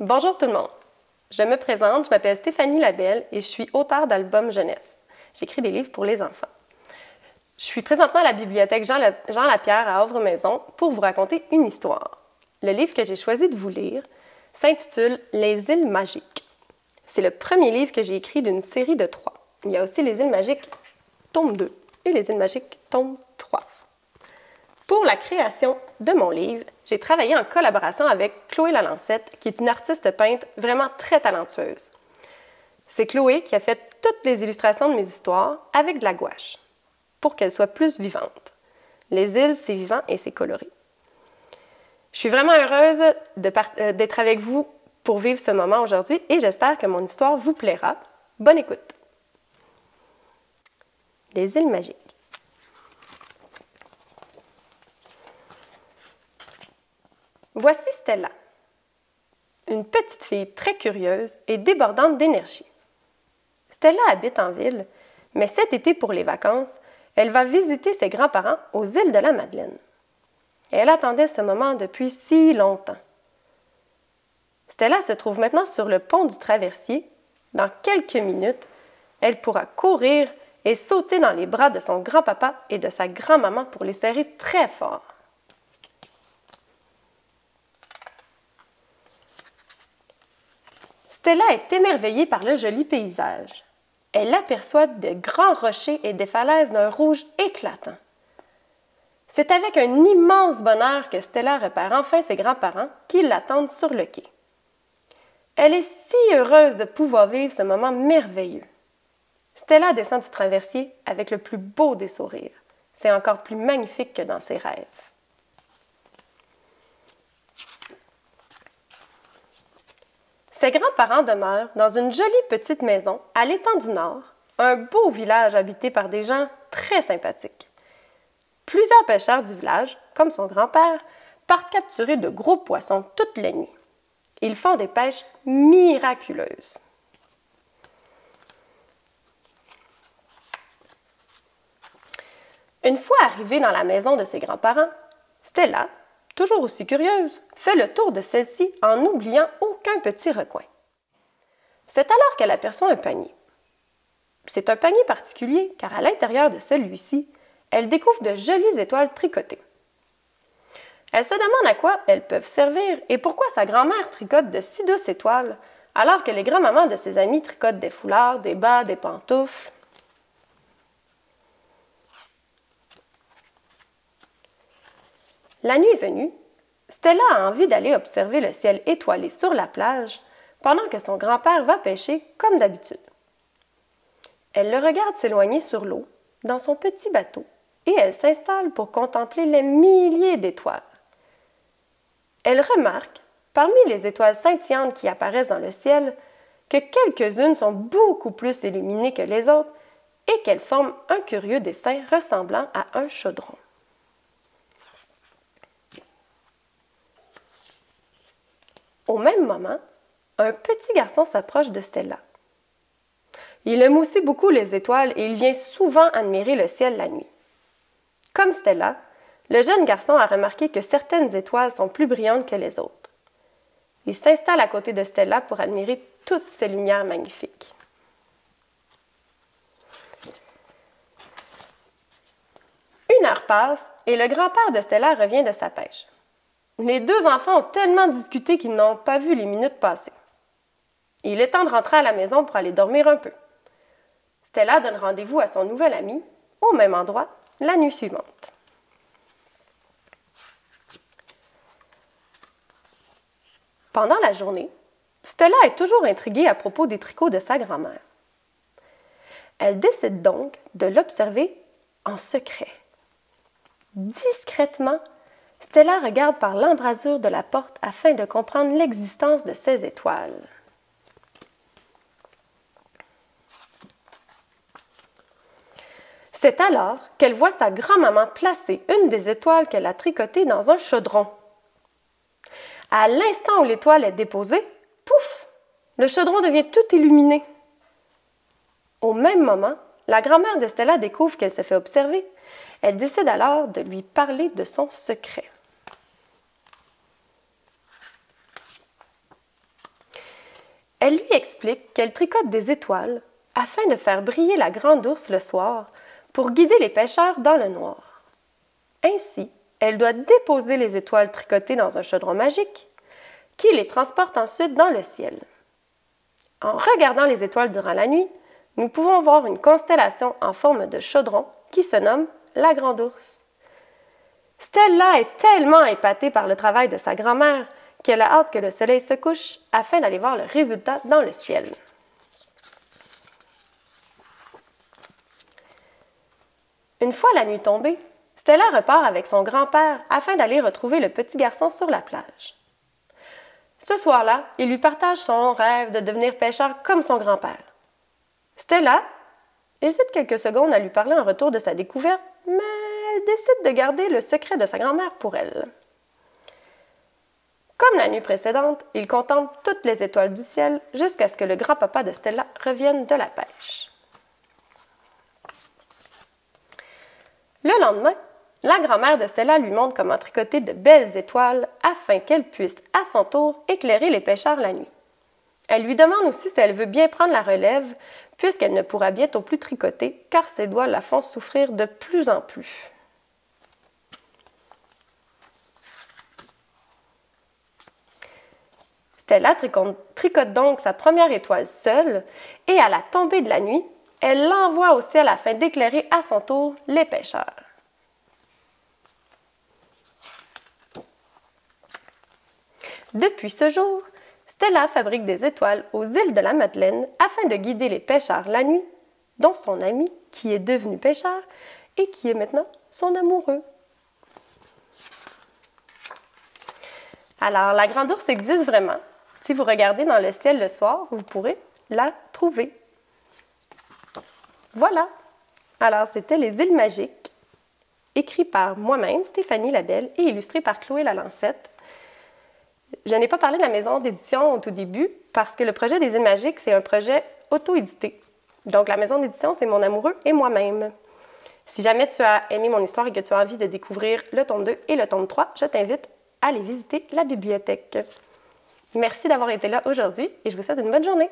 Bonjour tout le monde. Je me présente, je m'appelle Stéphanie Labelle et je suis auteure d'albums jeunesse. J'écris des livres pour les enfants. Je suis présentement à la bibliothèque Jean Lapierre à Havre-Maison pour vous raconter une histoire. Le livre que j'ai choisi de vous lire s'intitule « Les îles magiques ». C'est le premier livre que j'ai écrit d'une série de 3. Il y a aussi « Les îles magiques » tome 2 et « Les îles magiques » tome 3. Pour la création de mon livre, j'ai travaillé en collaboration avec Chloé Lalancette, qui est une artiste peintre vraiment très talentueuse. C'est Chloé qui a fait toutes les illustrations de mes histoires avec de la gouache, pour qu'elles soient plus vivantes. Les îles, c'est vivant et c'est coloré. Je suis vraiment heureuse d'être avec vous pour vivre ce moment aujourd'hui et j'espère que mon histoire vous plaira. Bonne écoute! Les îles magiques. Voici Stella, une petite fille très curieuse et débordante d'énergie. Stella habite en ville, mais cet été pour les vacances, elle va visiter ses grands-parents aux îles de la Madeleine. Elle attendait ce moment depuis si longtemps. Stella se trouve maintenant sur le pont du traversier. Dans quelques minutes, elle pourra courir et sauter dans les bras de son grand-papa et de sa grand-maman pour les serrer très fort. Stella est émerveillée par le joli paysage. Elle aperçoit de grands rochers et des falaises d'un rouge éclatant. C'est avec un immense bonheur que Stella repère enfin ses grands-parents qui l'attendent sur le quai. Elle est si heureuse de pouvoir vivre ce moment merveilleux. Stella descend du traversier avec le plus beau des sourires. C'est encore plus magnifique que dans ses rêves. Ses grands-parents demeurent dans une jolie petite maison à l'étang du Nord, un beau village habité par des gens très sympathiques. Plusieurs pêcheurs du village, comme son grand-père, partent capturer de gros poissons toute la nuit. Ils font des pêches miraculeuses. Une fois arrivée dans la maison de ses grands-parents, Stella, toujours aussi curieuse, fait le tour de celle-ci en n'oubliant aucun petit recoin. C'est alors qu'elle aperçoit un panier. C'est un panier particulier car à l'intérieur de celui-ci, elle découvre de jolies étoiles tricotées. Elle se demande à quoi elles peuvent servir et pourquoi sa grand-mère tricote de si douces étoiles alors que les grands-mamans de ses amis tricotent des foulards, des bas, des pantoufles. La nuit venue, Stella a envie d'aller observer le ciel étoilé sur la plage pendant que son grand-père va pêcher comme d'habitude. Elle le regarde s'éloigner sur l'eau, dans son petit bateau, et elle s'installe pour contempler les milliers d'étoiles. Elle remarque, parmi les étoiles scintillantes qui apparaissent dans le ciel, que quelques-unes sont beaucoup plus illuminées que les autres et qu'elles forment un curieux dessin ressemblant à un chaudron. Au même moment, un petit garçon s'approche de Stella. Il aime aussi beaucoup les étoiles et il vient souvent admirer le ciel la nuit. Comme Stella, le jeune garçon a remarqué que certaines étoiles sont plus brillantes que les autres. Il s'installe à côté de Stella pour admirer toutes ces lumières magnifiques. Une heure passe et le grand-père de Stella revient de sa pêche. Les deux enfants ont tellement discuté qu'ils n'ont pas vu les minutes passer. Il est temps de rentrer à la maison pour aller dormir un peu. Stella donne rendez-vous à son nouvel ami, au même endroit, la nuit suivante. Pendant la journée, Stella est toujours intriguée à propos des tricots de sa grand-mère. Elle décide donc de l'observer en secret. Discrètement, Stella regarde par l'embrasure de la porte afin de comprendre l'existence de ces étoiles. C'est alors qu'elle voit sa grand-maman placer une des étoiles qu'elle a tricotées dans un chaudron. À l'instant où l'étoile est déposée, pouf, le chaudron devient tout illuminé. Au même moment, la grand-mère de Stella découvre qu'elle se fait observer. Elle décide alors de lui parler de son secret. Elle lui explique qu'elle tricote des étoiles afin de faire briller la grande ours le soir pour guider les pêcheurs dans le noir. Ainsi, elle doit déposer les étoiles tricotées dans un chaudron magique qui les transporte ensuite dans le ciel. En regardant les étoiles durant la nuit, nous pouvons voir une constellation en forme de chaudron qui se nomme la Grande Ourse. Stella est tellement épatée par le travail de sa grand-mère qu'elle a hâte que le soleil se couche afin d'aller voir le résultat dans le ciel. Une fois la nuit tombée, Stella repart avec son grand-père afin d'aller retrouver le petit garçon sur la plage. Ce soir-là, il lui partage son rêve de devenir pêcheur comme son grand-père. Stella hésite quelques secondes à lui parler en retour de sa découverte, mais elle décide de garder le secret de sa grand-mère pour elle. Comme la nuit précédente, il contemple toutes les étoiles du ciel jusqu'à ce que le grand-papa de Stella revienne de la pêche. Le lendemain, la grand-mère de Stella lui montre comment tricoter de belles étoiles afin qu'elle puisse, à son tour, éclairer les pêcheurs la nuit. Elle lui demande aussi si elle veut bien prendre la relève, puisqu'elle ne pourra bientôt plus tricoter, car ses doigts la font souffrir de plus en plus. Stella tricote donc sa première étoile seule, et à la tombée de la nuit, elle l'envoie au ciel afin d'éclairer à son tour les pêcheurs. Depuis ce jour, Stella fabrique des étoiles aux îles de la Madeleine afin de guider les pêcheurs la nuit, dont son ami qui est devenu pêcheur et qui est maintenant son amoureux. Alors, la grande ours existe vraiment. Si vous regardez dans le ciel le soir, vous pourrez la trouver. Voilà! Alors, c'était Les îles magiques, écrit par moi-même, Stéphanie Labelle, et illustré par Chloé Lalancette. Je n'ai pas parlé de la maison d'édition au tout début parce que le projet des îles magiques, c'est un projet auto-édité. Donc, la maison d'édition, c'est mon amoureux et moi-même. Si jamais tu as aimé mon histoire et que tu as envie de découvrir le tome 2 et le tome 3, je t'invite à aller visiter la bibliothèque. Merci d'avoir été là aujourd'hui et je vous souhaite une bonne journée.